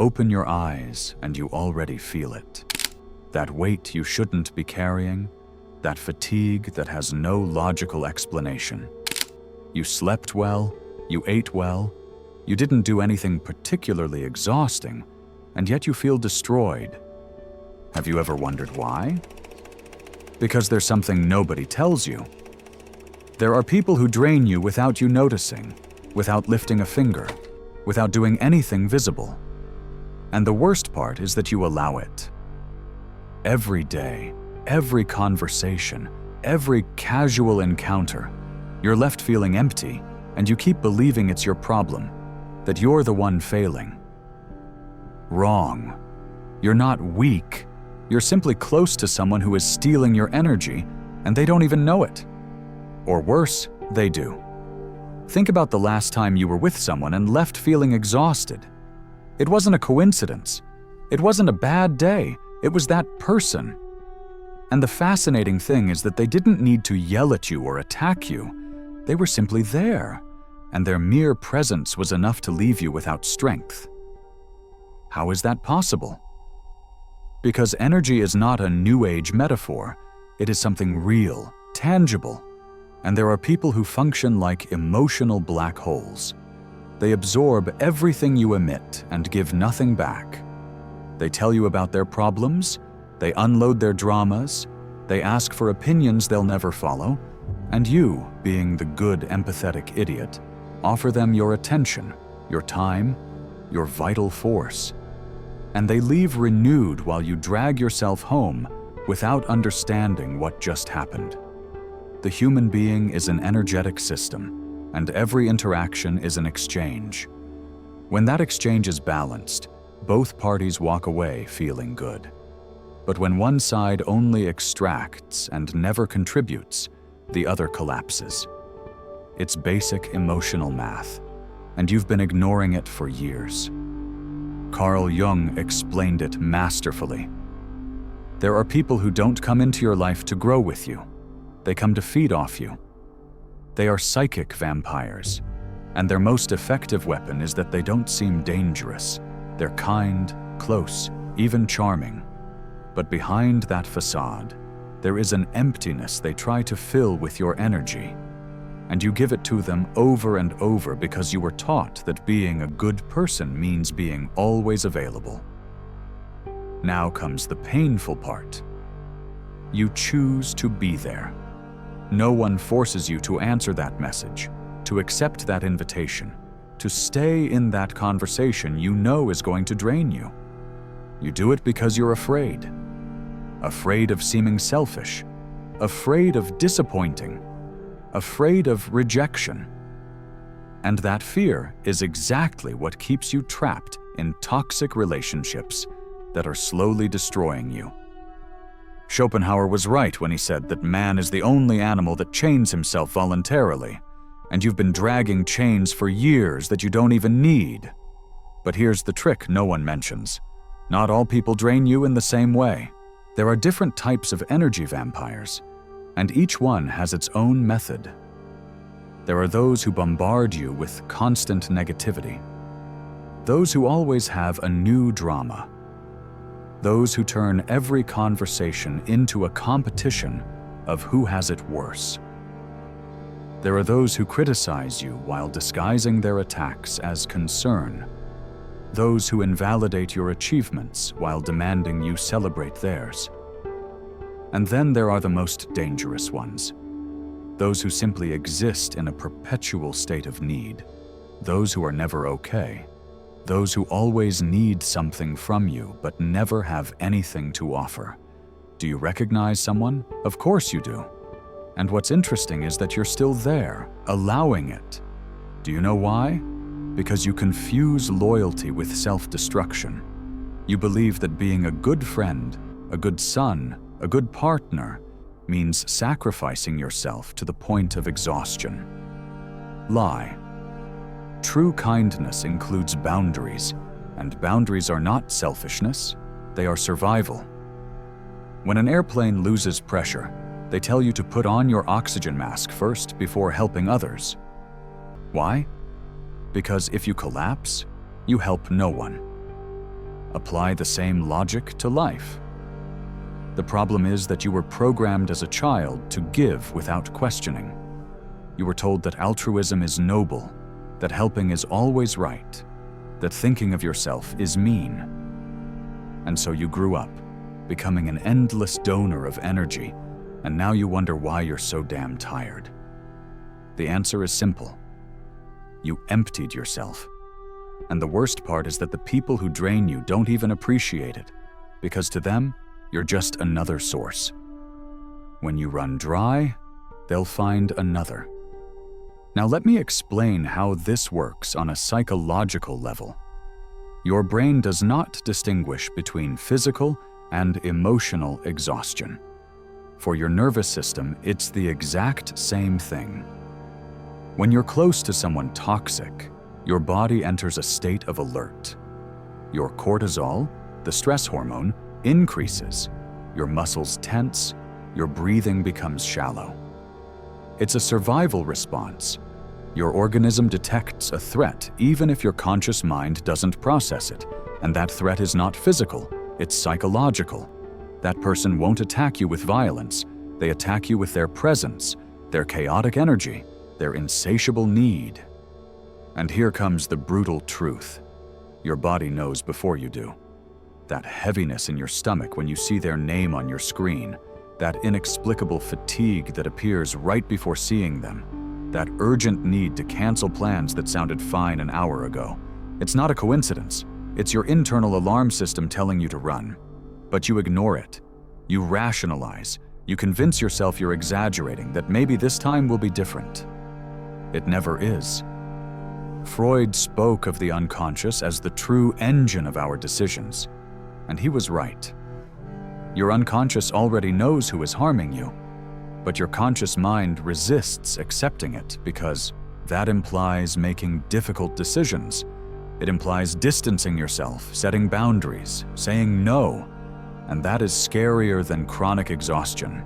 open your eyes and you already feel it. That weight you shouldn't be carrying, that fatigue that has no logical explanation. You slept well, you ate well, you didn't do anything particularly exhausting, and yet you feel destroyed. Have you ever wondered why? Because there's something nobody tells you. There are people who drain you without you noticing, without lifting a finger, without doing anything visible. And the worst part is that you allow it. Every day, every conversation, every casual encounter, you're left feeling empty, and you keep believing it's your problem, that you're the one failing. Wrong. You're not weak. You're simply close to someone who is stealing your energy, and they don't even know it. Or worse, they do. Think about the last time you were with someone and left feeling exhausted. It wasn't a coincidence. It wasn't a bad day. It was that person. And the fascinating thing is that they didn't need to yell at you or attack you. They were simply there, and their mere presence was enough to leave you without strength. How is that possible? Because energy is not a New Age metaphor. It is something real, tangible. And there are people who function like emotional black holes. They absorb everything you emit and give nothing back. They tell you about their problems, they unload their dramas, they ask for opinions they'll never follow, and you, being the good, empathetic idiot, offer them your attention, your time, your vital force. And they leave renewed while you drag yourself home without understanding what just happened. The human being is an energetic system, and every interaction is an exchange. When that exchange is balanced, both parties walk away feeling good. But when one side only extracts and never contributes, the other collapses. It's basic emotional math, and you've been ignoring it for years. Carl Jung explained it masterfully. There are people who don't come into your life to grow with you. They come to feed off you. They are psychic vampires, and their most effective weapon is that they don't seem dangerous. They're kind, close, even charming. But behind that facade, there is an emptiness they try to fill with your energy. And you give it to them over and over because you were taught that being a good person means being always available. Now comes the painful part. You choose to be there. No one forces you to answer that message, to accept that invitation, to stay in that conversation you know is going to drain you. You do it because you're afraid. Afraid of seeming selfish, afraid of disappointing, afraid of rejection. And that fear is exactly what keeps you trapped in toxic relationships that are slowly destroying you. Schopenhauer was right when he said that man is the only animal that chains himself voluntarily, and you've been dragging chains for years that you don't even need. But here's the trick no one mentions. Not all people drain you in the same way. There are different types of energy vampires, and each one has its own method. There are those who bombard you with constant negativity. Those who always have a new drama. Those who turn every conversation into a competition of who has it worse. There are those who criticize you while disguising their attacks as concern. Those who invalidate your achievements while demanding you celebrate theirs. And then there are the most dangerous ones. Those who simply exist in a perpetual state of need. Those who are never okay. Those who always need something from you but never have anything to offer. Do you recognize someone? Of course you do. And what's interesting is that you're still there, allowing it. Do you know why? Because you confuse loyalty with self-destruction. You believe that being a good friend, a good son, a good partner means sacrificing yourself to the point of exhaustion. Lie. True kindness includes boundaries, and boundaries are not selfishness, they are survival. When an airplane loses pressure, they tell you to put on your oxygen mask first before helping others. Why? Because if you collapse, you help no one. apply the same logic to life. The problem is that you were programmed as a child to give without questioning. You were told that altruism is noble, that helping is always right, that thinking of yourself is mean. And so you grew up, becoming an endless donor of energy, and now you wonder why you're so damn tired. The answer is simple. You emptied yourself. And the worst part is that the people who drain you don't even appreciate it, because to them, you're just another source. When you run dry, they'll find another. Now let me explain how this works on a psychological level. Your brain does not distinguish between physical and emotional exhaustion. For your nervous system, it's the exact same thing. When you're close to someone toxic, your body enters a state of alert. Your cortisol, the stress hormone, increases. Your muscles tense, your breathing becomes shallow. It's a survival response. Your organism detects a threat even if your conscious mind doesn't process it, and that threat is not physical, it's psychological. That person won't attack you with violence, they attack you with their presence, their chaotic energy, their insatiable need. And here comes the brutal truth. Your body knows before you do. That heaviness in your stomach when you see their name on your screen, that inexplicable fatigue that appears right before seeing them, that urgent need to cancel plans that sounded fine an hour ago. It's not a coincidence. It's your internal alarm system telling you to run. But you ignore it. You rationalize. You convince yourself you're exaggerating, that maybe this time will be different. It never is. Freud spoke of the unconscious as the true engine of our decisions. And he was right. Your unconscious already knows who is harming you, but your conscious mind resists accepting it because that implies making difficult decisions. It implies distancing yourself, setting boundaries, saying no, and that is scarier than chronic exhaustion.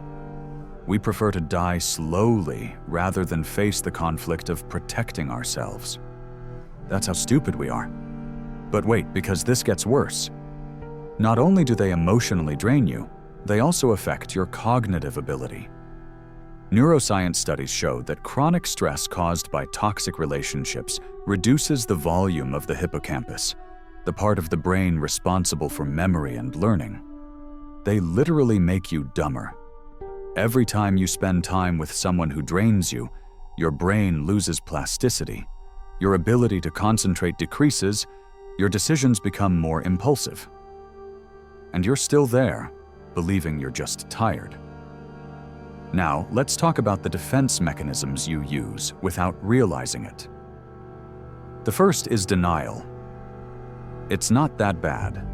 We prefer to die slowly rather than face the conflict of protecting ourselves. That's how stupid we are. But wait, because this gets worse. Not only do they emotionally drain you, they also affect your cognitive ability. Neuroscience studies show that chronic stress caused by toxic relationships reduces the volume of the hippocampus, the part of the brain responsible for memory and learning. They literally make you dumber. Every time you spend time with someone who drains you, your brain loses plasticity, your ability to concentrate decreases, your decisions become more impulsive. And you're still there, believing you're just tired. Now, let's talk about the defense mechanisms you use without realizing it. The first is denial. It's not that bad.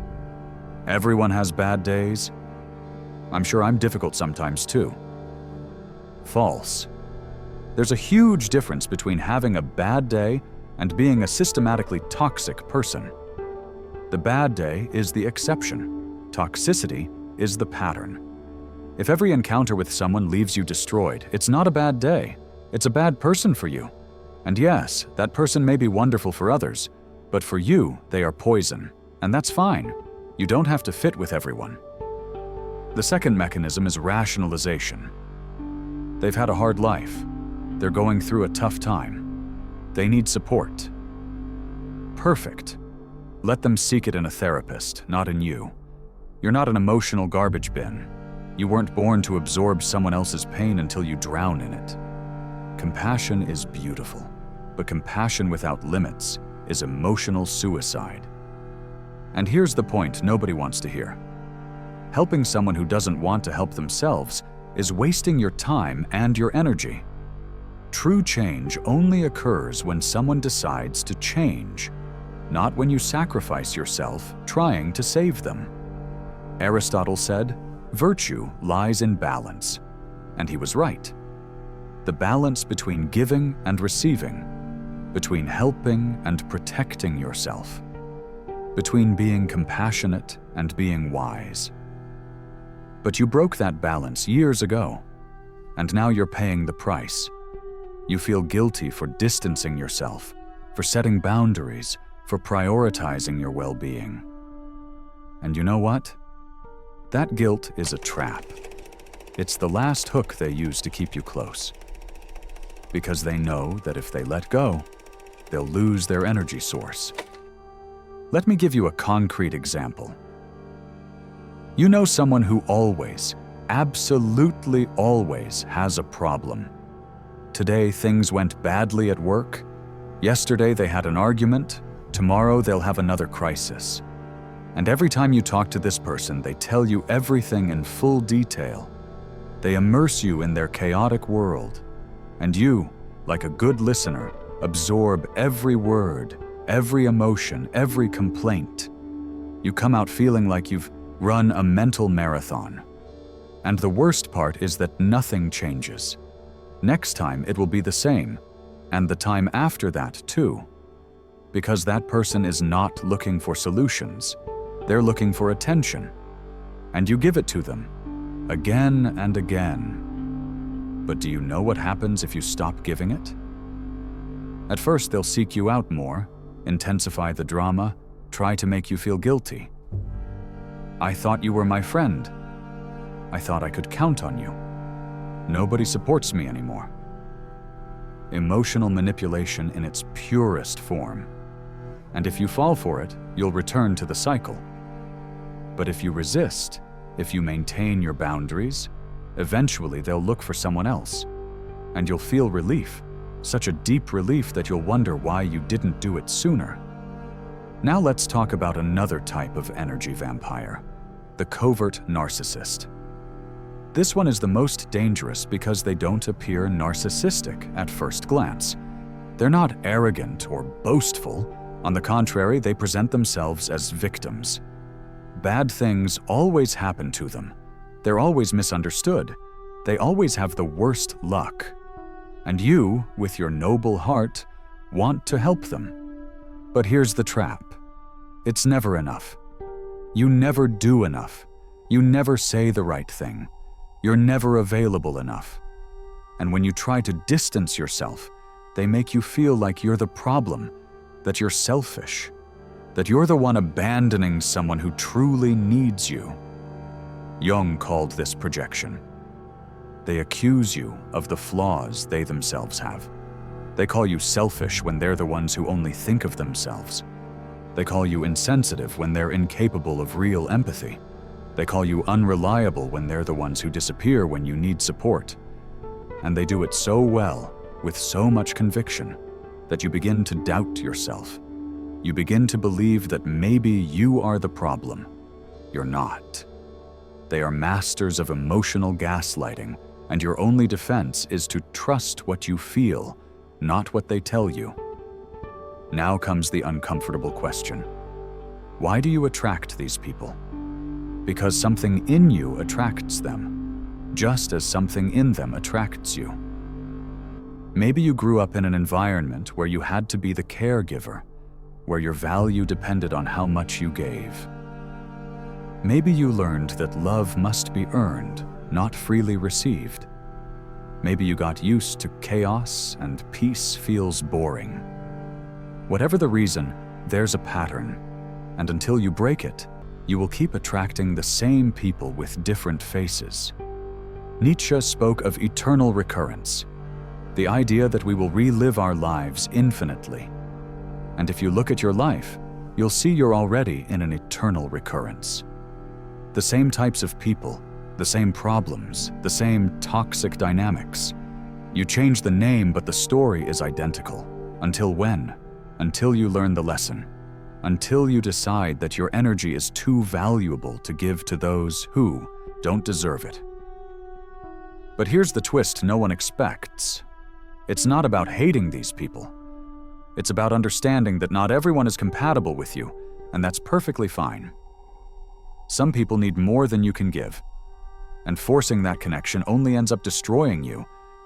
Everyone has bad days. I'm sure I'm difficult sometimes too. False. There's a huge difference between having a bad day and being a systematically toxic person. The bad day is the exception. Toxicity is the pattern. If every encounter with someone leaves you destroyed, it's not a bad day. It's a bad person for you. And yes, that person may be wonderful for others, but for you, they are poison. And that's fine. You don't have to fit with everyone. The second mechanism is rationalization. They've had a hard life. They're going through a tough time. They need support. Perfect. Let them seek it in a therapist, not in you. You're not an emotional garbage bin. You weren't born to absorb someone else's pain until you drown in it. Compassion is beautiful, but compassion without limits is emotional suicide. And here's the point nobody wants to hear. Helping someone who doesn't want to help themselves is wasting your time and your energy. True change only occurs when someone decides to change, not when you sacrifice yourself trying to save them. Aristotle said, "Virtue lies in balance," and he was right. The balance between giving and receiving, between helping and protecting yourself, between being compassionate and being wise. But you broke that balance years ago, and now you're paying the price. You feel guilty for distancing yourself, for setting boundaries, for prioritizing your well-being. And you know what? That guilt is a trap. It's the last hook they use to keep you close. Because they know that if they let go, they'll lose their energy source. Let me give you a concrete example. You know someone who always, absolutely always, has a problem. Today things went badly at work. Yesterday they had an argument. Tomorrow they'll have another crisis. And every time you talk to this person, they tell you everything in full detail. They immerse you in their chaotic world. And you, like a good listener, absorb every word, every emotion, every complaint. You come out feeling like you've run a mental marathon. And the worst part is that nothing changes. Next time it will be the same, and the time after that too. Because that person is not looking for solutions. They're looking for attention. And you give it to them, again and again. But do you know what happens if you stop giving it? At first they'll seek you out more, intensify the drama, try to make you feel guilty. I thought you were my friend. I thought I could count on you. Nobody supports me anymore. Emotional manipulation in its purest form. And if you fall for it, you'll return to the cycle. But if you resist, if you maintain your boundaries, eventually they'll look for someone else. And you'll feel relief, such a deep relief that you'll wonder why you didn't do it sooner. Now let's talk about another type of energy vampire, the covert narcissist. This one is the most dangerous because they don't appear narcissistic at first glance. They're not arrogant or boastful. On the contrary, they present themselves as victims. Bad things always happen to them. They're always misunderstood. They always have the worst luck. And you, with your noble heart, want to help them. But here's the trap. It's never enough. You never do enough. You never say the right thing. You're never available enough. And when you try to distance yourself, they make you feel like you're the problem, that you're selfish, that you're the one abandoning someone who truly needs you. Jung called this projection. They accuse you of the flaws they themselves have. They call you selfish when they're the ones who only think of themselves. They call you insensitive when they're incapable of real empathy. They call you unreliable when they're the ones who disappear when you need support. And they do it so well, with so much conviction, that you begin to doubt yourself. You begin to believe that maybe you are the problem. You're not. They are masters of emotional gaslighting, and your only defense is to trust what you feel, not what they tell you. Now comes the uncomfortable question. Why do you attract these people? Because something in you attracts them, just as something in them attracts you. Maybe you grew up in an environment where you had to be the caregiver, where your value depended on how much you gave. Maybe you learned that love must be earned, not freely received. Maybe you got used to chaos and peace feels boring. Whatever the reason, there's a pattern, and until you break it, you will keep attracting the same people with different faces. Nietzsche spoke of eternal recurrence, the idea that we will relive our lives infinitely. And if you look at your life, you'll see you're already in an eternal recurrence. The same types of people, the same problems, the same toxic dynamics. You change the name, but the story is identical. Until when? Until you learn the lesson. Until you decide that your energy is too valuable to give to those who don't deserve it. But here's the twist no one expects. It's not about hating these people. It's about understanding that not everyone is compatible with you, and that's perfectly fine. Some people need more than you can give, and forcing that connection only ends up destroying you.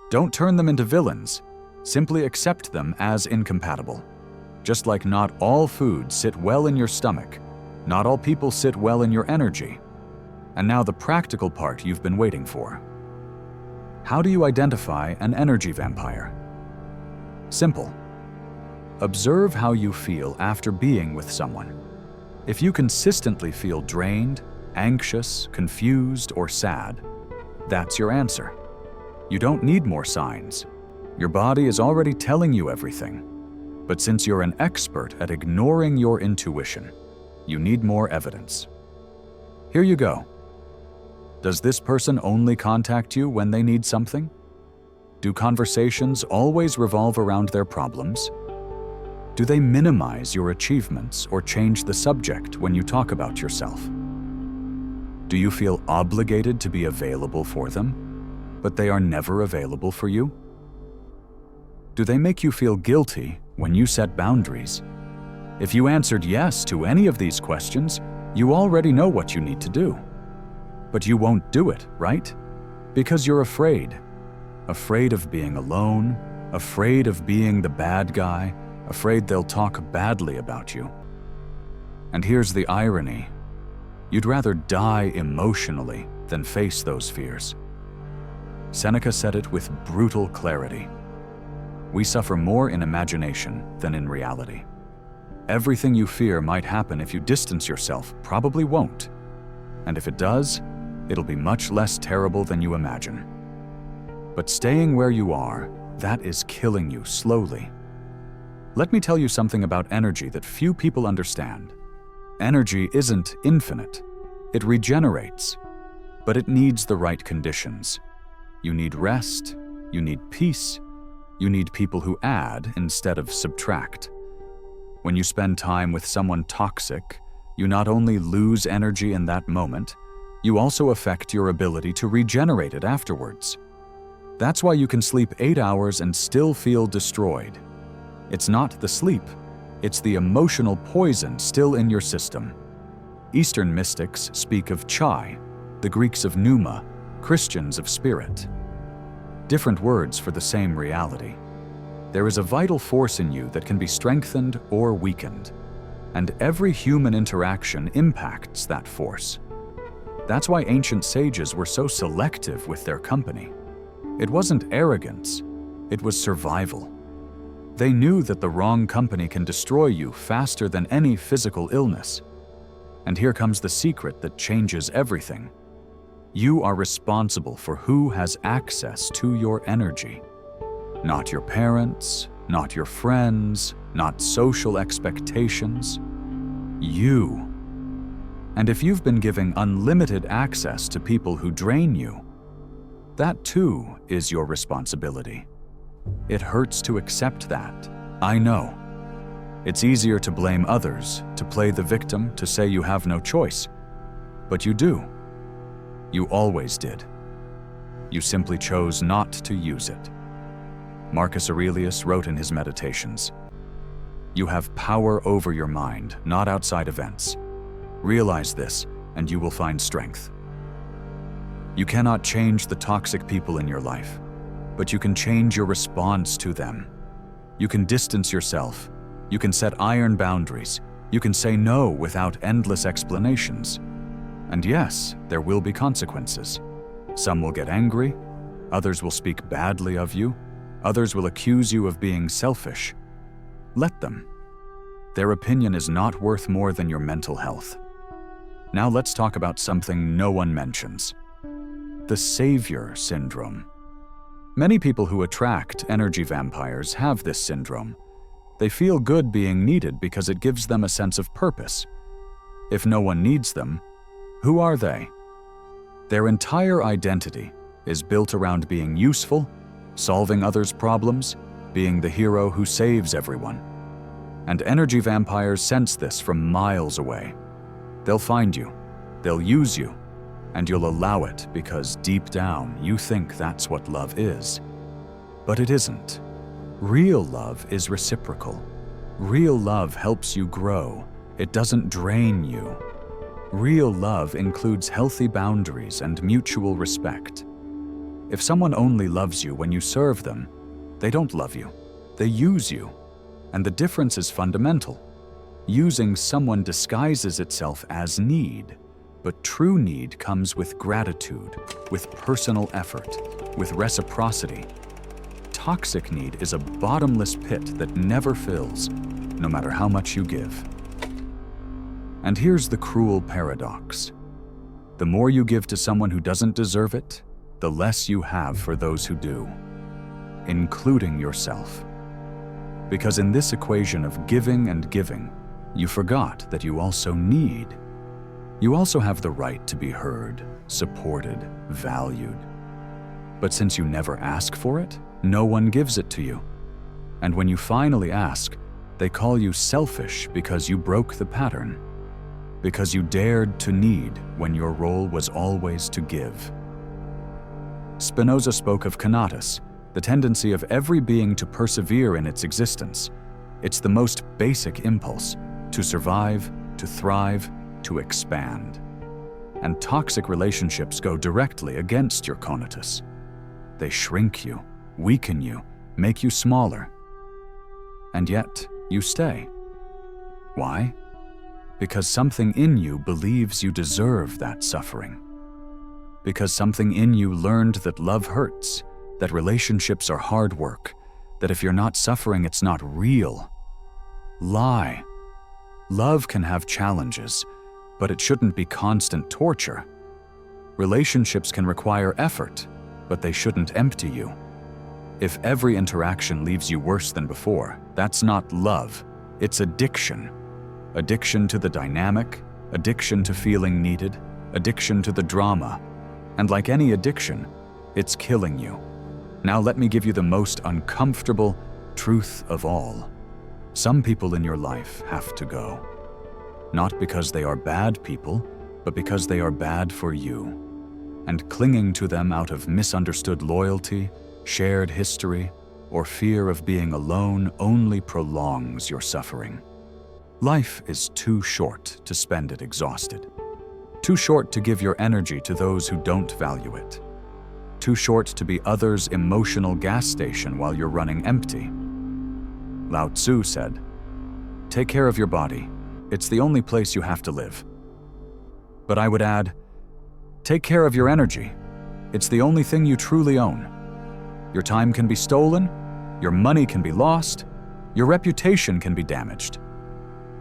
Don't turn them into villains. Simply accept them as incompatible. Just like not all foods sit well in your stomach, not all people sit well in your energy. And now the practical part you've been waiting for. How do you identify an energy vampire? Simple. Observe how you feel after being with someone. If you consistently feel drained, anxious, confused, or sad, that's your answer. You don't need more signs. Your body is already telling you everything. But since you're an expert at ignoring your intuition, you need more evidence. Here you go. Does this person only contact you when they need something? Do conversations always revolve around their problems? Do they minimize your achievements or change the subject when you talk about yourself? Do you feel obligated to be available for them, but they are never available for you? Do they make you feel guilty when you set boundaries? If you answered yes to any of these questions, you already know what you need to do. But you won't do it, right? Because you're afraid. Afraid of being alone, afraid of being the bad guy, afraid they'll talk badly about you. And here's the irony. You'd rather die emotionally than face those fears. Seneca said it with brutal clarity. We suffer more in imagination than in reality. Everything you fear might happen if you distance yourself probably won't. And if it does, it'll be much less terrible than you imagine. But staying where you are, that is killing you slowly. Let me tell you something about energy that few people understand. Energy isn't infinite. It regenerates, but it needs the right conditions. You need rest, you need peace, you need people who add instead of subtract. When you spend time with someone toxic, you not only lose energy in that moment, you also affect your ability to regenerate it afterwards. That's why you can sleep 8 hours and still feel destroyed. It's not the sleep, it's the emotional poison still in your system. Eastern mystics speak of chai, the Greeks of pneuma, Christians of spirit. Different words for the same reality. There is a vital force in you that can be strengthened or weakened, and every human interaction impacts that force. That's why ancient sages were so selective with their company. It wasn't arrogance, it was survival. They knew that the wrong company can destroy you faster than any physical illness. And here comes the secret that changes everything. You are responsible for who has access to your energy. Not your parents, not your friends, not social expectations. You. And if you've been giving unlimited access to people who drain you, that too is your responsibility. It hurts to accept that, I know. It's easier to blame others, to play the victim, to say you have no choice. But you do. You always did. You simply chose not to use it. Marcus Aurelius wrote in his Meditations, "You have power over your mind, not outside events. Realize this, and you will find strength." You cannot change the toxic people in your life, but you can change your response to them. You can distance yourself. You can set iron boundaries. You can say no without endless explanations. And yes, there will be consequences. Some will get angry, others will speak badly of you, others will accuse you of being selfish. Let them. Their opinion is not worth more than your mental health. Now let's talk about something no one mentions. The savior syndrome. Many people who attract energy vampires have this syndrome. They feel good being needed because it gives them a sense of purpose. If no one needs them, who are they? Their entire identity is built around being useful, solving others' problems, being the hero who saves everyone. And energy vampires sense this from miles away. They'll find you, they'll use you, and you'll allow it because deep down you think that's what love is. But it isn't. Real love is reciprocal. Real love helps you grow. It doesn't drain you. Real love includes healthy boundaries and mutual respect. If someone only loves you when you serve them, they don't love you. They use you. And the difference is fundamental. Using someone disguises itself as need, but true need comes with gratitude, with personal effort, with reciprocity. Toxic need is a bottomless pit that never fills, no matter how much you give. And here's the cruel paradox. The more you give to someone who doesn't deserve it, the less you have for those who do, including yourself. Because in this equation of giving and giving, you forgot that you also need. You also have the right to be heard, supported, valued. But since you never ask for it, no one gives it to you. And when you finally ask, they call you selfish because you broke the pattern, because you dared to need when your role was always to give. Spinoza spoke of conatus, the tendency of every being to persevere in its existence. It's the most basic impulse, to survive, to thrive, to expand. And toxic relationships go directly against your conatus. They shrink you, weaken you, make you smaller. And yet, you stay. Why? Because something in you believes you deserve that suffering. Because something in you learned that love hurts, that relationships are hard work, that if you're not suffering, it's not real. Lie. Love can have challenges, but it shouldn't be constant torture. Relationships can require effort, but they shouldn't empty you. If every interaction leaves you worse than before, that's not love, it's addiction. Addiction to the dynamic, addiction to feeling needed, addiction to the drama. And like any addiction, it's killing you. Now let me give you the most uncomfortable truth of all. Some people in your life have to go. Not because they are bad people, but because they are bad for you. And clinging to them out of misunderstood loyalty, shared history, or fear of being alone only prolongs your suffering. Life is too short to spend it exhausted. Too short to give your energy to those who don't value it. Too short to be others' emotional gas station while you're running empty. Lao Tzu said, "Take care of your body. It's the only place you have to live." But I would add, take care of your energy. It's the only thing you truly own. Your time can be stolen, your money can be lost, your reputation can be damaged.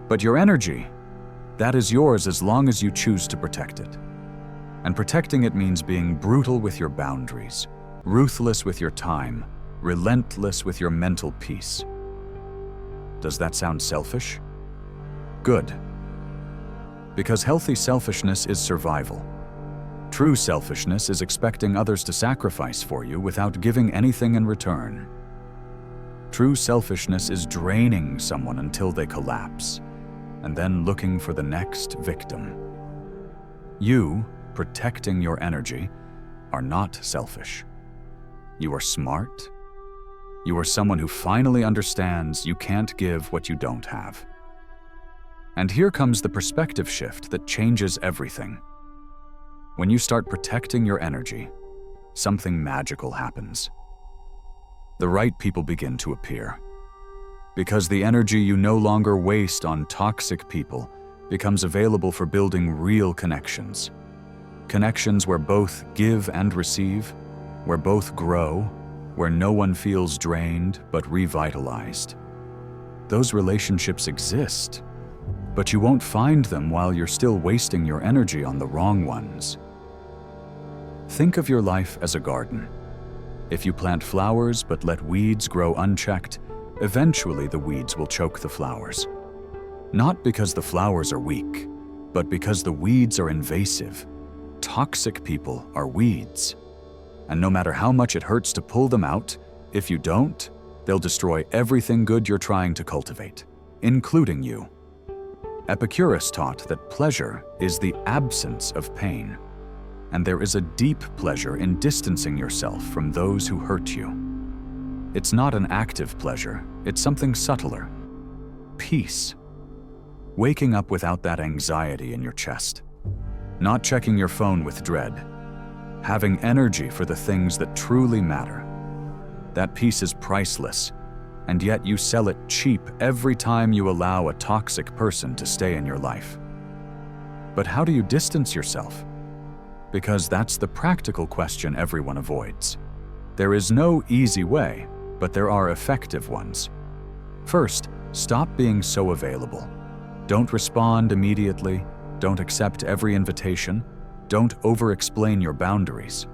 But your energy, that is yours as long as you choose to protect it. And protecting it means being brutal with your boundaries, ruthless with your time, relentless with your mental peace. Does that sound selfish? Good. Because healthy selfishness is survival. True selfishness is expecting others to sacrifice for you without giving anything in return. True selfishness is draining someone until they collapse, and then looking for the next victim. You, protecting your energy, are not selfish. You are smart. You are someone who finally understands you can't give what you don't have. And here comes the perspective shift that changes everything. When you start protecting your energy, something magical happens. The right people begin to appear. Because the energy you no longer waste on toxic people becomes available for building real connections. Connections where both give and receive, where both grow, where no one feels drained but revitalized. Those relationships exist, but you won't find them while you're still wasting your energy on the wrong ones. Think of your life as a garden. If you plant flowers but let weeds grow unchecked, eventually the weeds will choke the flowers. Not because the flowers are weak, but because the weeds are invasive. Toxic people are weeds. And no matter how much it hurts to pull them out, if you don't, they'll destroy everything good you're trying to cultivate, including you. Epicurus taught that pleasure is the absence of pain, and there is a deep pleasure in distancing yourself from those who hurt you. It's not an active pleasure, it's something subtler. Peace. Waking up without that anxiety in your chest. Not checking your phone with dread. Having energy for the things that truly matter. That peace is priceless, and yet you sell it cheap every time you allow a toxic person to stay in your life. But how do you distance yourself? Because that's the practical question everyone avoids. There is no easy way, but there are effective ones. First, stop being so available. Don't respond immediately. Don't accept every invitation. Don't over-explain your boundaries.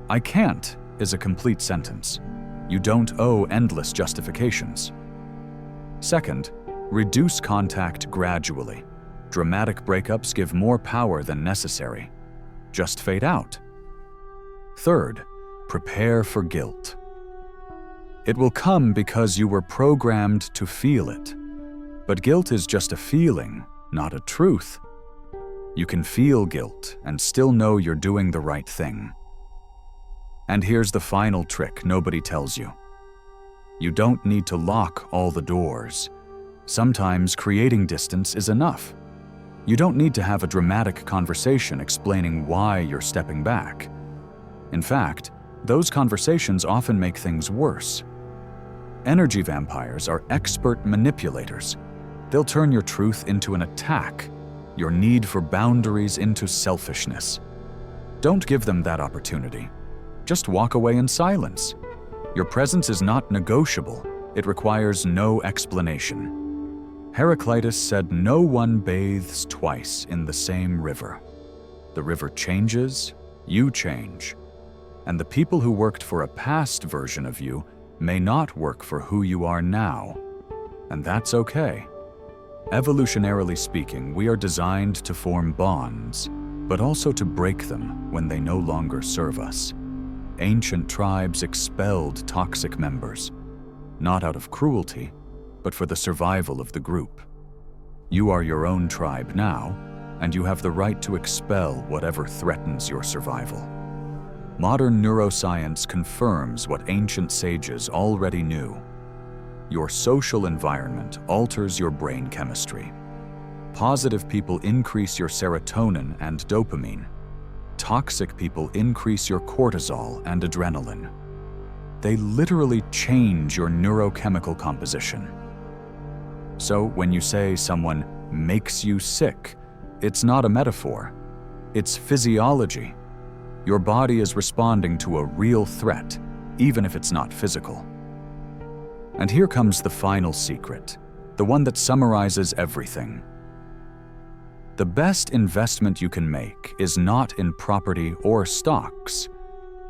"I can't" is a complete sentence. You don't owe endless justifications. Second, reduce contact gradually. Dramatic breakups give more power than necessary. Just fade out. Third, prepare for guilt. It will come because you were programmed to feel it. But guilt is just a feeling, not a truth. You can feel guilt and still know you're doing the right thing. And here's the final trick nobody tells you. You don't need to lock all the doors. Sometimes creating distance is enough. You don't need to have a dramatic conversation explaining why you're stepping back. In fact, those conversations often make things worse. Energy vampires are expert manipulators. They'll turn your truth into an attack, your need for boundaries into selfishness. Don't give them that opportunity. Just walk away in silence. Your presence is not negotiable. It requires no explanation. Heraclitus said no one bathes twice in the same river. The river changes, you change. And the people who worked for a past version of you may not work for who you are now. And that's okay. Evolutionarily speaking, we are designed to form bonds, but also to break them when they no longer serve us. Ancient tribes expelled toxic members, not out of cruelty, but for the survival of the group. You are your own tribe now, and you have the right to expel whatever threatens your survival. Modern neuroscience confirms what ancient sages already knew. Your social environment alters your brain chemistry. Positive people increase your serotonin and dopamine. Toxic people increase your cortisol and adrenaline. They literally change your neurochemical composition. So when you say someone makes you sick, it's not a metaphor. It's physiology. Your body is responding to a real threat, even if it's not physical. And here comes the final secret, the one that summarizes everything. The best investment you can make is not in property or stocks.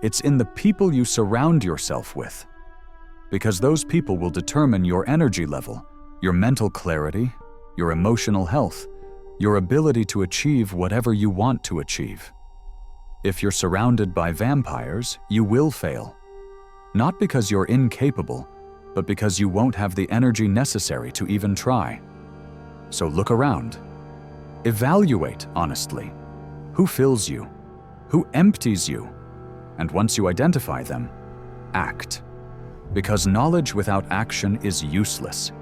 It's in the people you surround yourself with. Because those people will determine your energy level, your mental clarity, your emotional health, your ability to achieve whatever you want to achieve. If you're surrounded by vampires, you will fail. Not because you're incapable, but because you won't have the energy necessary to even try. So look around. Evaluate honestly. Who fills you? Who empties you? And once you identify them, act. Because knowledge without action is useless.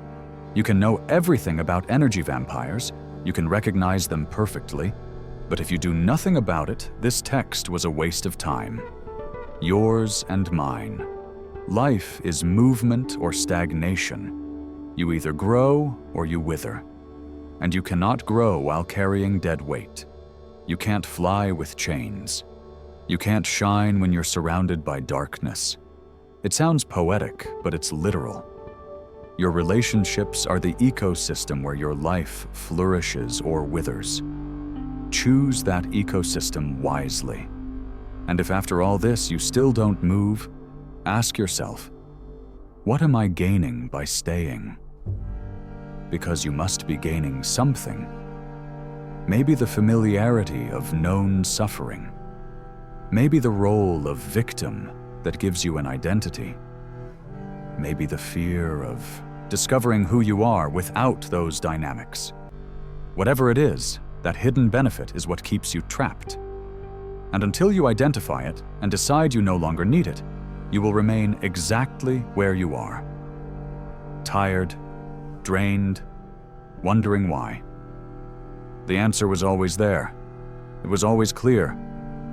You can know everything about energy vampires, you can recognize them perfectly, but if you do nothing about it, this text was a waste of time. Yours and mine. Life is movement or stagnation. You either grow or you wither. And you cannot grow while carrying dead weight. You can't fly with chains. You can't shine when you're surrounded by darkness. It sounds poetic, but it's literal. Your relationships are the ecosystem where your life flourishes or withers. Choose that ecosystem wisely. And if after all this you still don't move, ask yourself, what am I gaining by staying? Because you must be gaining something. Maybe the familiarity of known suffering. Maybe the role of victim that gives you an identity. Maybe the fear of discovering who you are without those dynamics. Whatever it is, that hidden benefit is what keeps you trapped. And until you identify it and decide you no longer need it, you will remain exactly where you are. Tired, drained, wondering why. The answer was always there. It was always clear.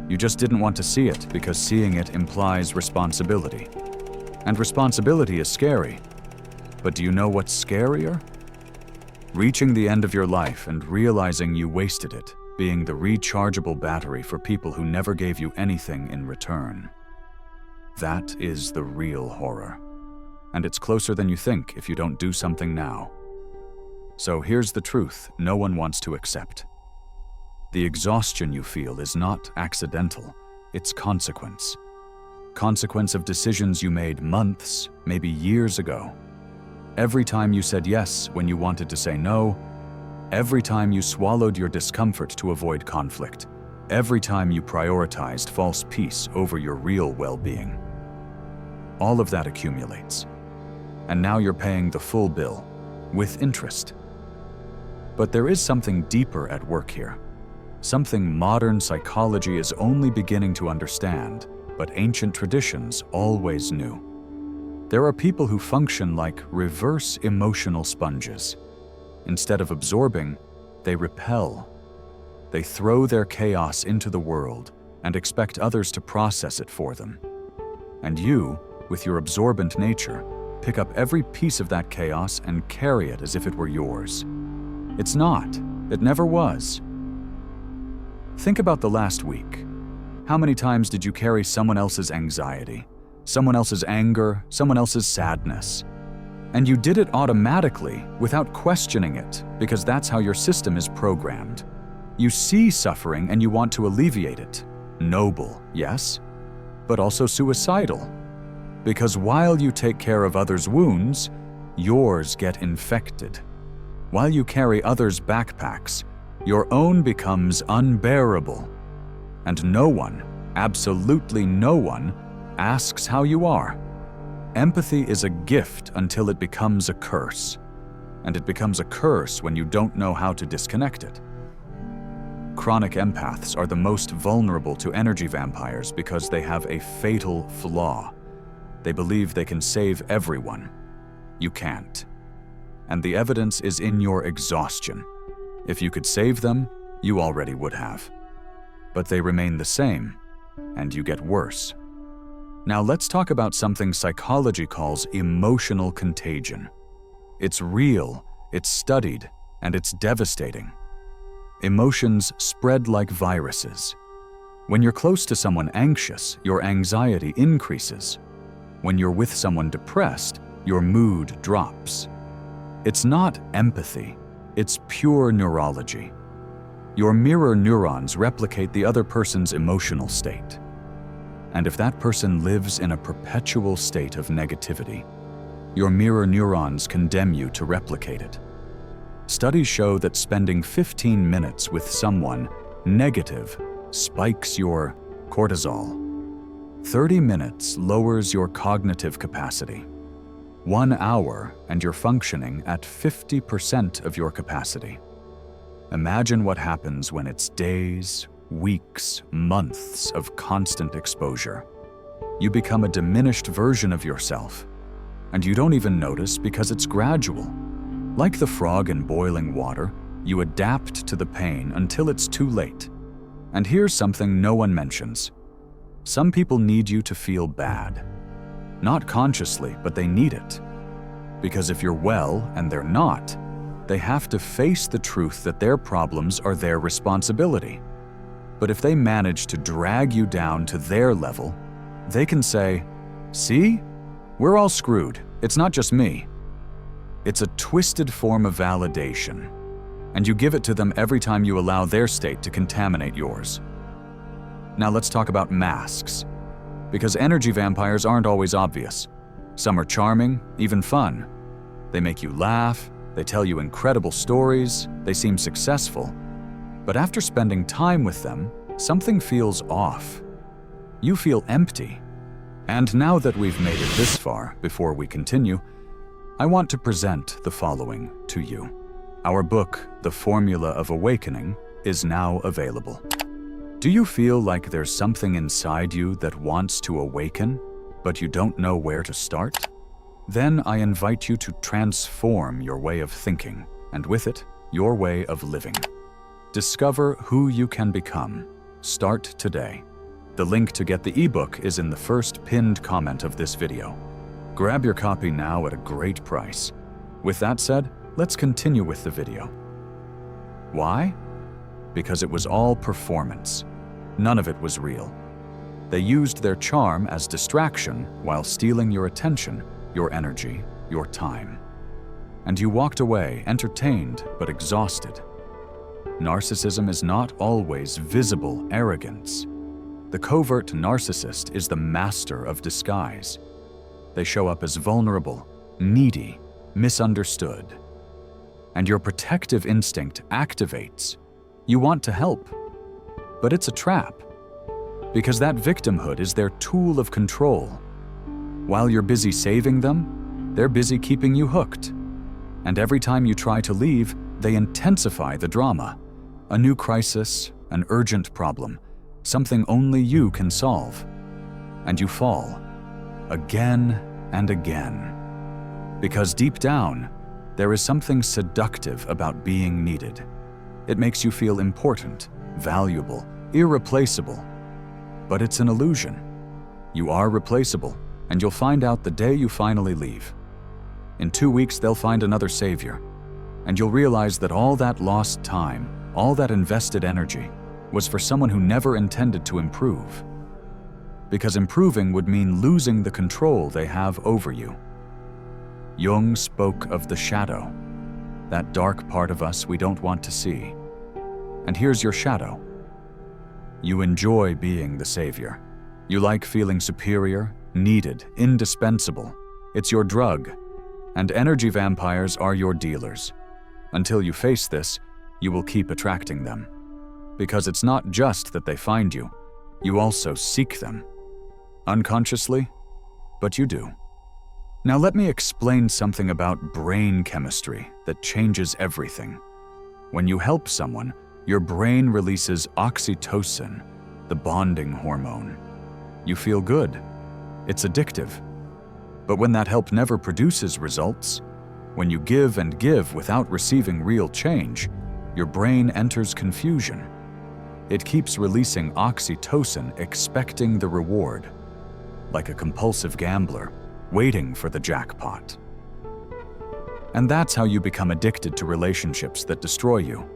You just didn't want to see it because seeing it implies responsibility. And responsibility is scary. But do you know what's scarier? Reaching the end of your life and realizing you wasted it, being the rechargeable battery for people who never gave you anything in return. That is the real horror. And it's closer than you think if you don't do something now. So here's the truth no one wants to accept. The exhaustion you feel is not accidental, it's consequence. Consequence of decisions you made months, maybe years ago. Every time you said yes when you wanted to say no, every time you swallowed your discomfort to avoid conflict, every time you prioritized false peace over your real well-being. All of that accumulates. And now you're paying the full bill, with interest. But there is something deeper at work here. Something modern psychology is only beginning to understand, but ancient traditions always knew. There are people who function like reverse emotional sponges. Instead of absorbing, they repel. They throw their chaos into the world and expect others to process it for them. And you, with your absorbent nature, pick up every piece of that chaos and carry it as if it were yours. It's not. It never was. Think about the last week. How many times did you carry someone else's anxiety, someone else's anger, someone else's sadness? And you did it automatically, without questioning it, because that's how your system is programmed. You see suffering and you want to alleviate it. Noble, yes, but also suicidal. Because while you take care of others' wounds, yours get infected. While you carry others' backpacks, your own becomes unbearable. And no one, absolutely no one, asks how you are. Empathy is a gift until it becomes a curse. And it becomes a curse when you don't know how to disconnect it. Chronic empaths are the most vulnerable to energy vampires because they have a fatal flaw. They believe they can save everyone. You can't. And the evidence is in your exhaustion. If you could save them, you already would have. But they remain the same, and you get worse. Now let's talk about something psychology calls emotional contagion. It's real, it's studied, and it's devastating. Emotions spread like viruses. When you're close to someone anxious, your anxiety increases. When you're with someone depressed, your mood drops. It's not empathy, it's pure neurology. Your mirror neurons replicate the other person's emotional state. And if that person lives in a perpetual state of negativity, your mirror neurons condemn you to replicate it. Studies show that spending 15 minutes with someone negative spikes your cortisol. 30 minutes lowers your cognitive capacity. 1 hour and you're functioning at 50% of your capacity. Imagine what happens when it's days, weeks, months of constant exposure. You become a diminished version of yourself, and you don't even notice because it's gradual. Like the frog in boiling water, you adapt to the pain until it's too late. And here's something no one mentions. Some people need you to feel bad. Not consciously, but they need it. Because if you're well and they're not, they have to face the truth that their problems are their responsibility. But if they manage to drag you down to their level, they can say, "See? We're all screwed. It's not just me." It's a twisted form of validation, and you give it to them every time you allow their state to contaminate yours. Now let's talk about masks. Because energy vampires aren't always obvious. Some are charming, even fun. They make you laugh, they tell you incredible stories, they seem successful. But after spending time with them, something feels off. You feel empty. And now that we've made it this far, before we continue, I want to present the following to you. Our book, The Formula of Awakening, is now available. Do you feel like there's something inside you that wants to awaken, but you don't know where to start? Then I invite you to transform your way of thinking, and with it, your way of living. Discover who you can become. Start today. The link to get the ebook is in the first pinned comment of this video. Grab your copy now at a great price. With that said, let's continue with the video. Why? Because it was all performance. None of it was real. They used their charm as distraction while stealing your attention, your energy, your time. and you walked away entertained but exhausted. Narcissism is not always visible arrogance. The covert narcissist is the master of disguise. They show up as vulnerable, needy, misunderstood. And your protective instinct activates. You want to help, but it's a trap. Because that victimhood is their tool of control. While you're busy saving them, they're busy keeping you hooked. And every time you try to leave, they intensify the drama. A new crisis, an urgent problem, something only you can solve. And you fall, again and again. Because deep down, there is something seductive about being needed. It makes you feel important, valuable, irreplaceable. But it's an illusion. You are replaceable, and you'll find out the day you finally leave. In 2 weeks, they'll find another savior, and you'll realize that all that lost time, all that invested energy, was for someone who never intended to improve. Because improving would mean losing the control they have over you. Jung spoke of the shadow, that dark part of us we don't want to see. And here's your shadow. You enjoy being the savior. You like feeling superior, needed, indispensable. It's your drug, and energy vampires are your dealers. Until you face this, you will keep attracting them. Because it's not just that they find you, you also seek them. Unconsciously, but you do. Now let me explain something about brain chemistry that changes everything. When you help someone, your brain releases oxytocin, the bonding hormone. You feel good. It's addictive. But when that help never produces results, when you give and give without receiving real change, your brain enters confusion. It keeps releasing oxytocin, expecting the reward, like a compulsive gambler, waiting for the jackpot. And that's how you become addicted to relationships that destroy you.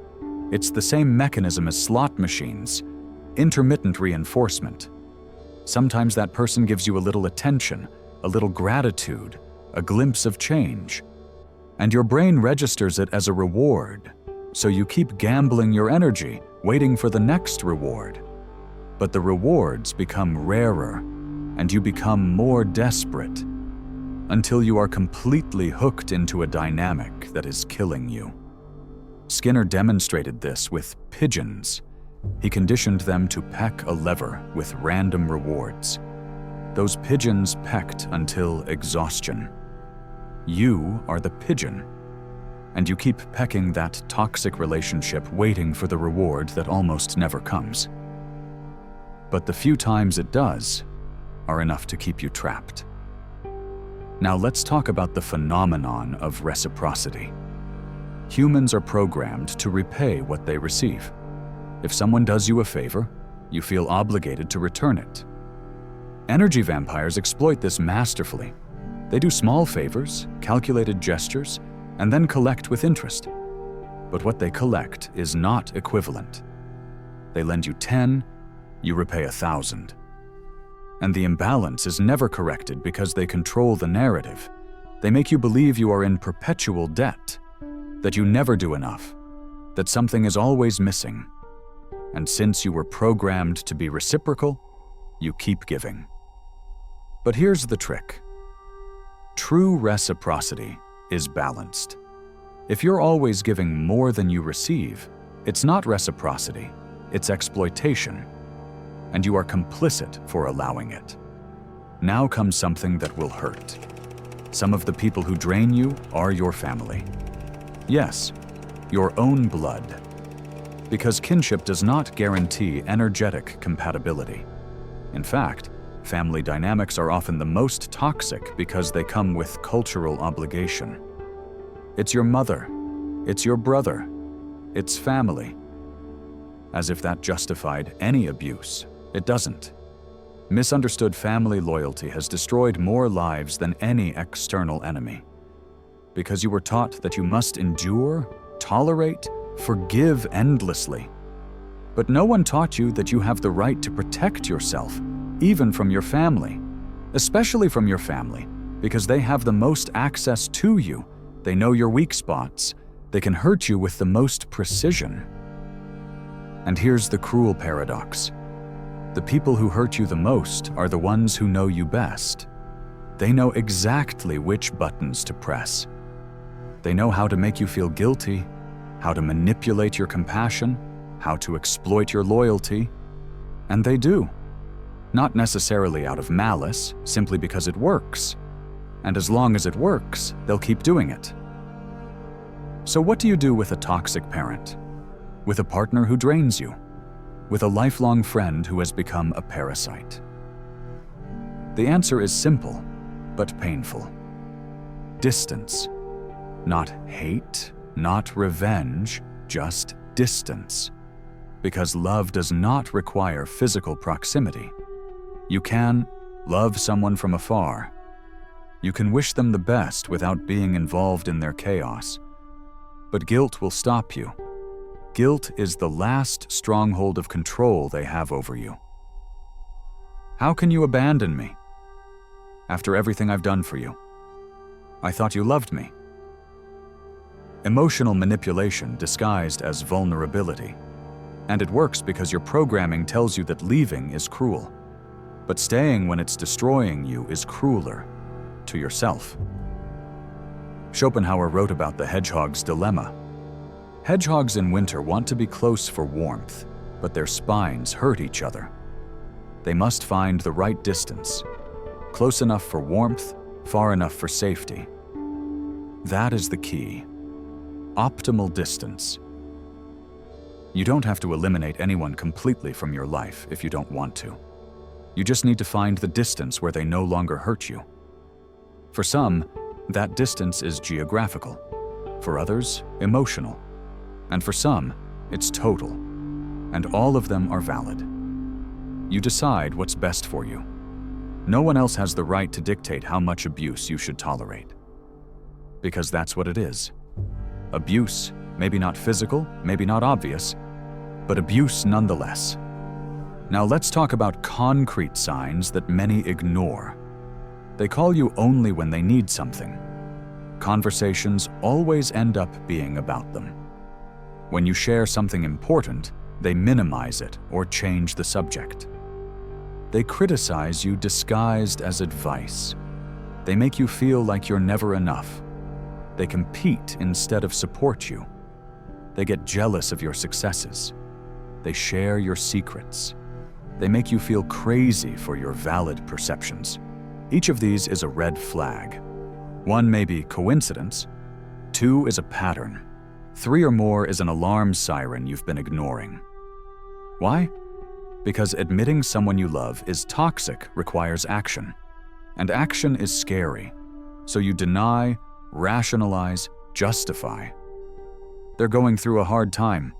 It's the same mechanism as slot machines, intermittent reinforcement. Sometimes that person gives you a little attention, a little gratitude, a glimpse of change. And your brain registers it as a reward, so you keep gambling your energy, waiting for the next reward. But the rewards become rarer, and you become more desperate, until you are completely hooked into a dynamic that is killing you. Skinner demonstrated this with pigeons. He conditioned them to peck a lever with random rewards. Those pigeons pecked until exhaustion. You are the pigeon, and you keep pecking that toxic relationship, waiting for the reward that almost never comes. But the few times it does are enough to keep you trapped. Now let's talk about the phenomenon of reciprocity. Humans are programmed to repay what they receive. If someone does you a favor, you feel obligated to return it. Energy vampires exploit this masterfully. They do small favors, calculated gestures, and then collect with interest. But what they collect is not equivalent. They lend you 10, you repay 1,000. And the imbalance is never corrected because they control the narrative. They make you believe you are in perpetual debt, that you never do enough, that something is always missing. And since you were programmed to be reciprocal, you keep giving. But here's the trick. True reciprocity is balanced. If you're always giving more than you receive, it's not reciprocity, it's exploitation. And you are complicit for allowing it. Now comes something that will hurt. Some of the people who drain you are your family. Yes, your own blood. Because kinship does not guarantee energetic compatibility. In fact, family dynamics are often the most toxic because they come with cultural obligation. It's your mother, it's your brother, it's family. As if that justified any abuse. It doesn't. Misunderstood family loyalty has destroyed more lives than any external enemy. Because you were taught that you must endure, tolerate, forgive endlessly. But no one taught you that you have the right to protect yourself, even from your family. Especially from your family, because they have the most access to you, They know your weak spots. They can hurt you with the most precision. And here's the cruel paradox. The people who hurt you the most are the ones who know you best. They know exactly which buttons to press. They know how to make you feel guilty, how to manipulate your compassion, how to exploit your loyalty. And they do. Not necessarily out of malice, simply because it works. And as long as it works, they'll keep doing it. So what do you do with a toxic parent? With a partner who drains you? With a lifelong friend who has become a parasite? The answer is simple, but painful. Distance. Not hate, not revenge, just distance. Because love does not require physical proximity. You can love someone from afar. You can wish them the best without being involved in their chaos. But guilt will stop you. Guilt is the last stronghold of control they have over you. How can you abandon me? After everything I've done for you. I thought you loved me. Emotional manipulation disguised as vulnerability. And it works because your programming tells you that leaving is cruel. But staying when it's destroying you is crueler to yourself. Schopenhauer wrote about the hedgehog's dilemma. Hedgehogs in winter want to be close for warmth, but their spines hurt each other. They must find the right distance, close enough for warmth, far enough for safety. That is the key. Optimal distance. You don't have to eliminate anyone completely from your life if you don't want to. You just need to find the distance where they no longer hurt you. For some, that distance is geographical. For others, emotional. And for some, it's total. And all of them are valid. You decide what's best for you. No one else has the right to dictate how much abuse you should tolerate. Because that's what it is. Abuse, maybe not physical, maybe not obvious, but abuse nonetheless. Now let's talk about concrete signs that many ignore. They call you only when they need something. Conversations always end up being about them. When you share something important, they minimize it or change the subject. They criticize you disguised as advice. They make you feel like you're never enough. They compete instead of support you. They get jealous of your successes. They share your secrets. They make you feel crazy for your valid perceptions. Each of these is a red flag. 1 may be coincidence. 2 is a pattern. 3 or more is an alarm siren you've been ignoring. Why? Because admitting someone you love is toxic requires action. And action is scary. So you deny, rationalize, justify. They're going through a hard time.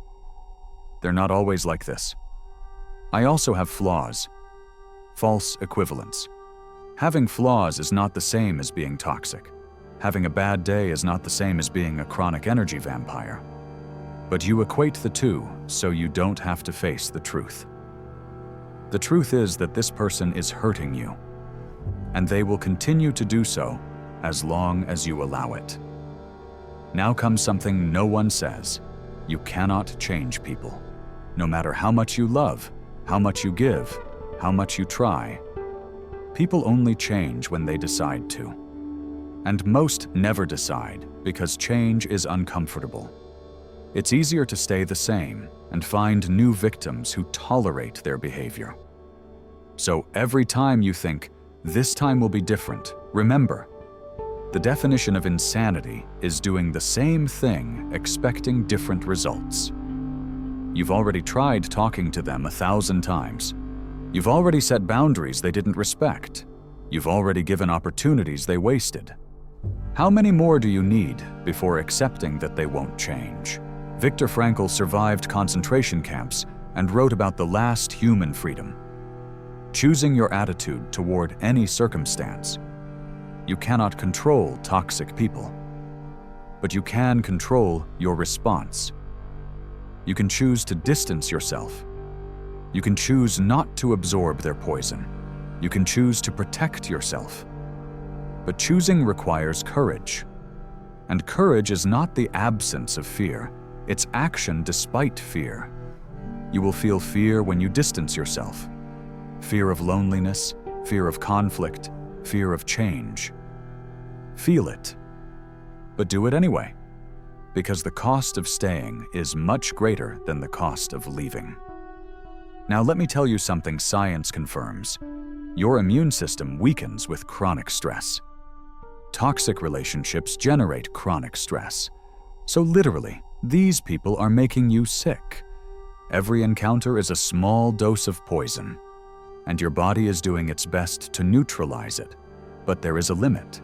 They're not always like this. I also have flaws. False equivalence. Having flaws is not the same as being toxic. Having a bad day is not the same as being a chronic energy vampire. But you equate the two so you don't have to face the truth. The truth is that this person is hurting you, and they will continue to do so as long as you allow it. Now comes something no one says. You cannot change people. No matter how much you love, how much you give, how much you try. People only change when they decide to. And most never decide because change is uncomfortable. It's easier to stay the same and find new victims who tolerate their behavior. So every time you think, this time will be different, remember, the definition of insanity is doing the same thing expecting different results. You've already tried talking to them 1,000 times. You've already set boundaries they didn't respect. You've already given opportunities they wasted. How many more do you need before accepting that they won't change? Viktor Frankl survived concentration camps and wrote about the last human freedom. Choosing your attitude toward any circumstance. You cannot control toxic people, but you can control your response. You can choose to distance yourself. You can choose not to absorb their poison. You can choose to protect yourself. But choosing requires courage. And courage is not the absence of fear, it's action despite fear. You will feel fear when you distance yourself. Fear of loneliness, fear of conflict, fear of change. Feel it, but do it anyway, because the cost of staying is much greater than the cost of leaving. Now let me tell you something science confirms. Your immune system weakens with chronic stress. Toxic relationships generate chronic stress. So literally, these people are making you sick. Every encounter is a small dose of poison, and your body is doing its best to neutralize it, but there is a limit.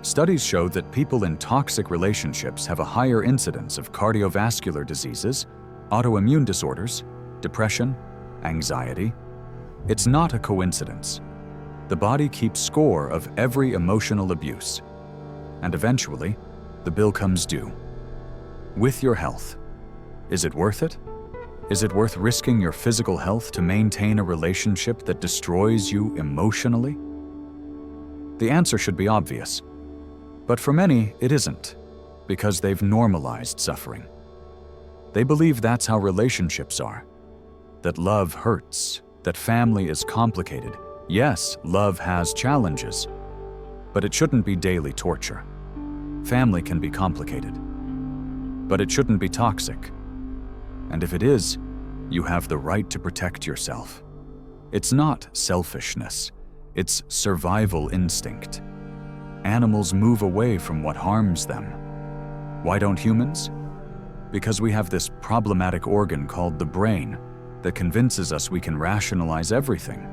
Studies show that people in toxic relationships have a higher incidence of cardiovascular diseases, autoimmune disorders, depression, anxiety. It's not a coincidence. The body keeps score of every emotional abuse, and eventually, the bill comes due. With your health, is it worth it? Is it worth risking your physical health to maintain a relationship that destroys you emotionally? The answer should be obvious. But for many, it isn't, because they've normalized suffering. They believe that's how relationships are, that love hurts, that family is complicated. Yes, love has challenges, but it shouldn't be daily torture. Family can be complicated, but it shouldn't be toxic. And if it is, you have the right to protect yourself. It's not selfishness, it's survival instinct. Animals move away from what harms them. Why don't humans? Because we have this problematic organ called the brain that convinces us we can rationalize everything,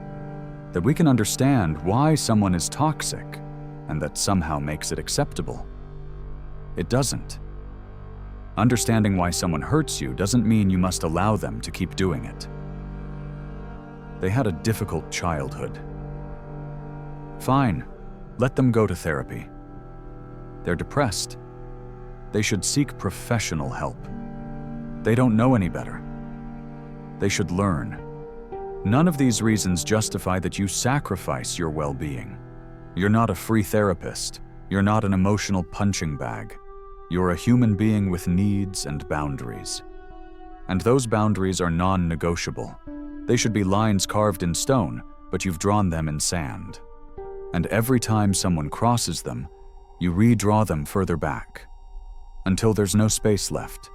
that we can understand why someone is toxic, and that somehow makes it acceptable. It doesn't. Understanding why someone hurts you doesn't mean you must allow them to keep doing it. They had a difficult childhood. Fine. Let them go to therapy. They're depressed. They should seek professional help. They don't know any better. They should learn. None of these reasons justify that you sacrifice your well-being. You're not a free therapist. You're not an emotional punching bag. You're a human being with needs and boundaries. And those boundaries are non-negotiable. They should be lines carved in stone, but you've drawn them in sand. And every time someone crosses them, you redraw them further back, until there's no space left,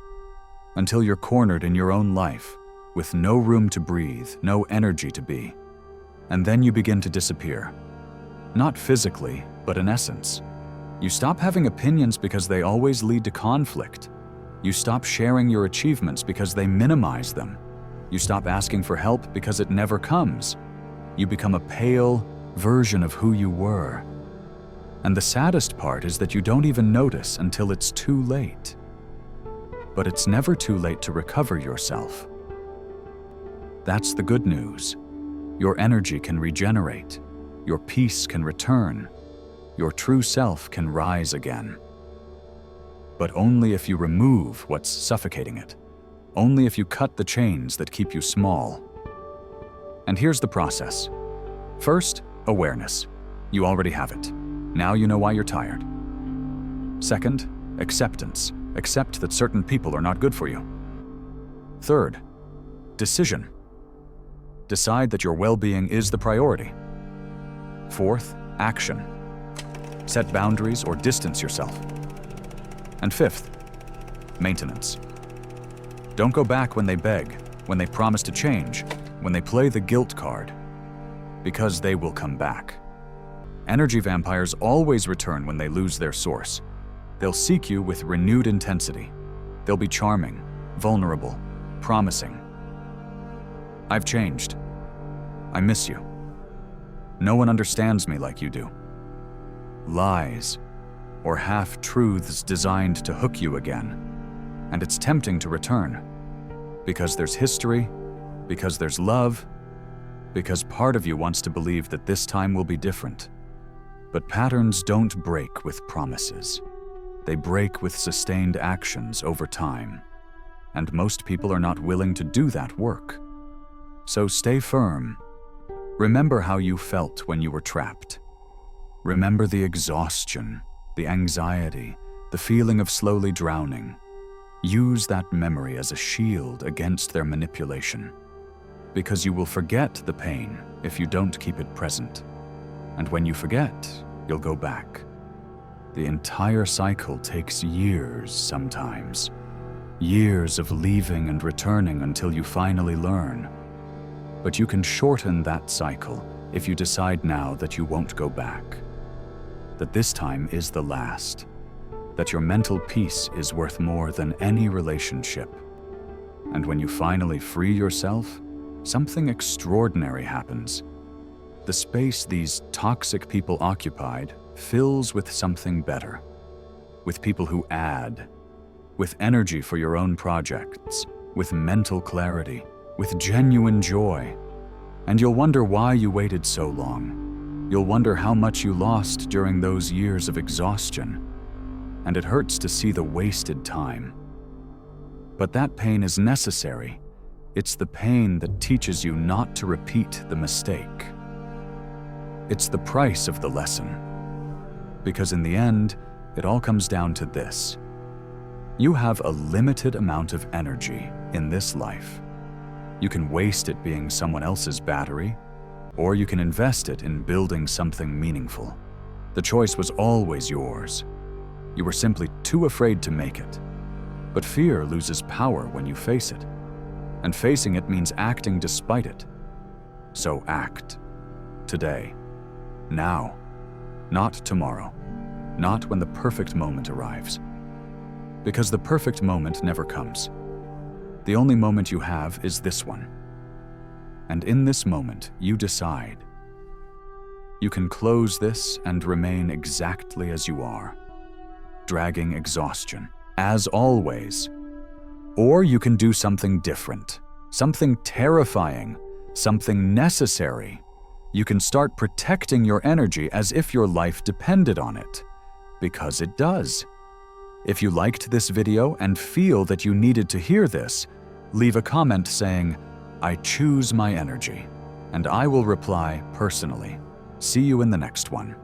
until you're cornered in your own life, with no room to breathe, no energy to be. And then you begin to disappear. Not physically, but in essence. You stop having opinions because they always lead to conflict. You stop sharing your achievements because they minimize them. You stop asking for help because it never comes. You become a pale version of who you were. And the saddest part is that you don't even notice until it's too late. But it's never too late to recover yourself. That's the good news. Your energy can regenerate. Your peace can return. Your true self can rise again. But only if you remove what's suffocating it. Only if you cut the chains that keep you small. And here's the process. First, awareness. You already have it. Now you know why you're tired. Second, acceptance. Accept that certain people are not good for you. Third, decision. Decide that your well-being is the priority. Fourth, action. Set boundaries or distance yourself. And fifth, maintenance. Don't go back when they beg, when they promise to change, when they play the guilt card. Because they will come back. Energy vampires always return when they lose their source. They'll seek you with renewed intensity. They'll be charming, vulnerable, promising. I've changed. I miss you. No one understands me like you do. Lies, or half-truths designed to hook you again. And it's tempting to return. Because there's history, because there's love, because part of you wants to believe that this time will be different. But patterns don't break with promises. They break with sustained actions over time. And most people are not willing to do that work. So stay firm. Remember how you felt when you were trapped. Remember the exhaustion, the anxiety, the feeling of slowly drowning. Use that memory as a shield against their manipulation, because you will forget the pain if you don't keep it present. And when you forget, you'll go back. The entire cycle takes years sometimes. Years of leaving and returning until you finally learn. But you can shorten that cycle if you decide now that you won't go back. That this time is the last. That your mental peace is worth more than any relationship. And when you finally free yourself, something extraordinary happens. The space these toxic people occupied fills with something better. With people who add. With energy for your own projects. With mental clarity. With genuine joy. And you'll wonder why you waited so long. You'll wonder how much you lost during those years of exhaustion. And it hurts to see the wasted time. But that pain is necessary. It's the pain that teaches you not to repeat the mistake. It's the price of the lesson. Because in the end, it all comes down to this. You have a limited amount of energy in this life. You can waste it being someone else's battery, or you can invest it in building something meaningful. The choice was always yours. You were simply too afraid to make it. But fear loses power when you face it. And facing it means acting despite it. So act. Today. Now. Not tomorrow. Not when the perfect moment arrives. Because the perfect moment never comes. The only moment you have is this one. And in this moment, you decide. You can close this and remain exactly as you are. Dragging exhaustion, as always. Or you can do something different, something terrifying, something necessary. You can start protecting your energy as if your life depended on it, because it does. If you liked this video and feel that you needed to hear this, leave a comment saying, "I choose my energy," and I will reply personally. See you in the next one.